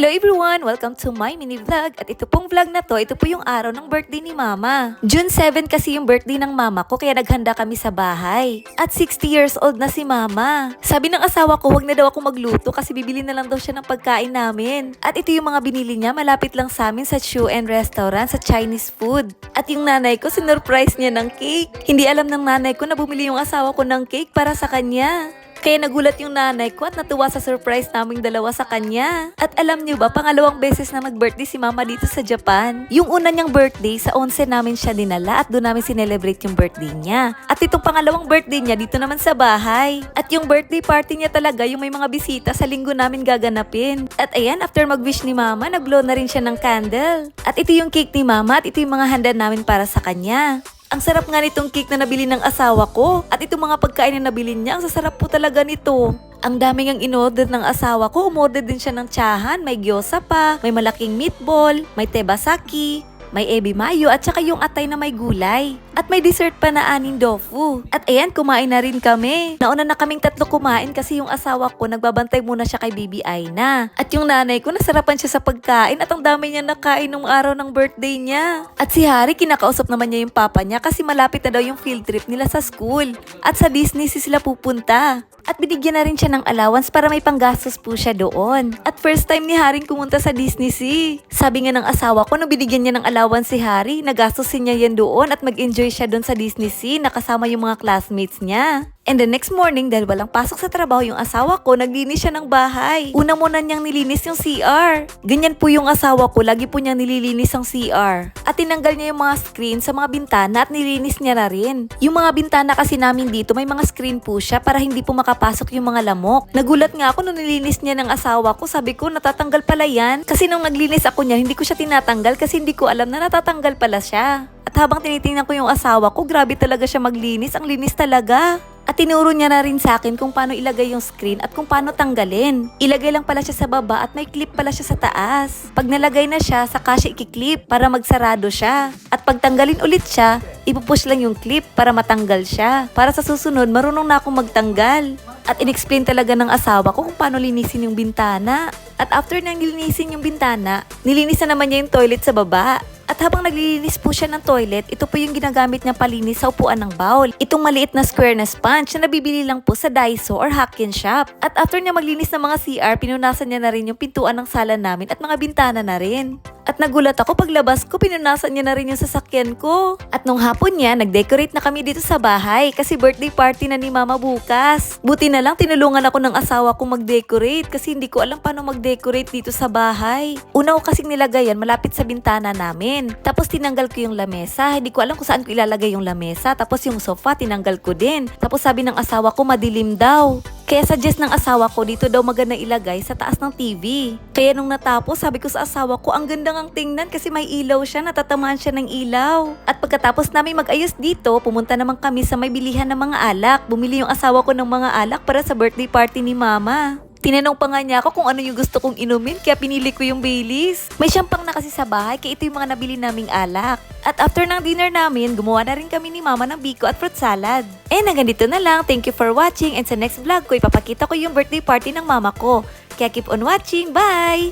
Hello everyone! Welcome to my mini vlog. At ito pong vlog na to, ito po yung araw ng birthday ni Mama. June 7 kasi yung birthday ng Mama ko, kaya naghanda kami sa bahay. At 60 years old na si Mama. Sabi ng asawa ko, wag na daw ako magluto kasi bibili na lang daw siya ng pagkain namin. At ito yung mga binili niya, malapit lang sa amin sa Chu and Restaurant sa Chinese food. At yung nanay ko, sinurprise niya ng cake. Hindi alam ng nanay ko na bumili yung asawa ko ng cake para sa kanya. Kaya nagulat yung nanay ko at natuwa sa surprise naming dalawa sa kanya. At alam niyo ba, pangalawang beses na mag-birthday si Mama dito sa Japan. Yung una niyang birthday, sa 11 namin siya dinala at doon namin sinelebrate yung birthday niya. At itong pangalawang birthday niya dito naman sa bahay. At yung birthday party niya talaga, yung may mga bisita sa linggo namin gaganapin. At ayan, after mag-wish ni Mama, nag-blow na rin siya ng candle. At ito yung cake ni Mama at ito yung mga handa namin para sa kanya. Ang sarap nga nitong cake na nabili ng asawa ko. At itong mga pagkain na nabili niya, ang sasarap po talaga nito. Ang dami ngang in-order ng asawa ko. Umorder din siya ng tsahan, may gyoza pa, may malaking meatball, may tebasaki, may ebi mayo at saka yung atay na may gulay. At may dessert pa na aning tofu. At ayan, kumain na rin kami. Nauna na kaming tatlo kumain kasi yung asawa ko nagbabantay muna siya kay Baby Aina. At yung nanay ko nasarapan siya sa pagkain at ang dami niya nakain nung araw ng birthday niya. At si Harry, kinakausap naman niya yung papa niya kasi malapit na daw yung field trip nila sa school. At sa Disney sila pupunta. At binigyan na rin siya ng allowance para may panggastos po siya doon. At first time ni Harry pumunta sa Disney Sea. Sabi nga ng asawa ko, nung binigyan niya ng allowance si Harry, nagastosin niya yan doon at mag-enjoy siya doon sa Disney Sea nakasama yung mga classmates niya. And the next morning, dahil walang pasok sa trabaho yung asawa ko, naglinis siya ng bahay. Una muna niyang nilinis yung CR. Ganyan po yung asawa ko, lagi po niyang nililinis ang CR. At tinanggal niya yung mga screen sa mga bintana at nilinis niya na rin. Yung mga bintana kasi namin dito, may mga screen po siya para hindi po makapasok yung mga lamok. Nagulat nga ako nung nilinis niya ng asawa ko, sabi ko natatanggal pala yan. Kasi nung naglinis ako niya, hindi ko siya tinatanggal kasi hindi ko alam na natatanggal pala siya. At habang tinitingnan ko yung asawa ko, grabe talaga siya maglinis, ang linis talaga. At tinuro niya na rin sa akin kung paano ilagay yung screen at kung paano tanggalin. Ilagay lang pala siya sa baba at may clip pala siya sa taas. Pag nalagay na siya, saka siya ikiklip para magsarado siya. At pag tanggalin ulit siya, ipupush lang yung clip para matanggal siya. Para sa susunod, marunong na akong magtanggal. At inexplain talaga ng asawa ko kung paano linisin yung bintana. At after nang linisin yung bintana, nilinis na naman niya yung toilet sa baba. At habang naglilinis po siya ng toilet, ito po yung ginagamit niyang palinis sa upuan ng bowl. Itong maliit na square na sponge na nabibili lang po sa Daiso or Hakken Shop. At after niya maglinis ng mga CR, pinunasan niya na rin yung pintuan ng sala namin at mga bintana na rin. At nagulat ako paglabas ko, pinunasan niya na rin yung sasakyan ko. At nung hapon niya, nag-decorate na kami dito sa bahay kasi birthday party na ni Mama bukas. Buti na lang tinulungan ako ng asawa ko mag-decorate kasi hindi ko alam paano mag-decorate dito sa bahay. Una ko kasing nilagayan malapit sa bintana namin. Tapos tinanggal ko yung lamesa. Hindi ko alam kung saan ko ilalagay yung lamesa. Tapos yung sofa, tinanggal ko din. Tapos sabi ng asawa ko, madilim daw. Kaya suggest ng asawa ko dito daw maganda ilagay sa taas ng TV. Kaya nung natapos, sabi ko sa asawa ko, ang ganda ngang tingnan kasi may ilaw siya, natatamaan siya ng ilaw. At pagkatapos namin mag-ayos dito, pumunta naman kami sa may bilihan ng mga alak. Bumili yung asawa ko ng mga alak para sa birthday party ni Mama. Tinanong pa nga niya ako kung ano yung gusto kong inumin, kaya pinili ko yung Baileys. May syampang na kasi sa bahay, kaya ito yung mga nabili naming alak. At after ng dinner namin, gumawa na rin kami ni Mama ng biko at fruit salad. And hanggang dito na lang. Thank you for watching. And sa next vlog ko, ipapakita ko yung birthday party ng Mama ko. Kaya keep on watching. Bye!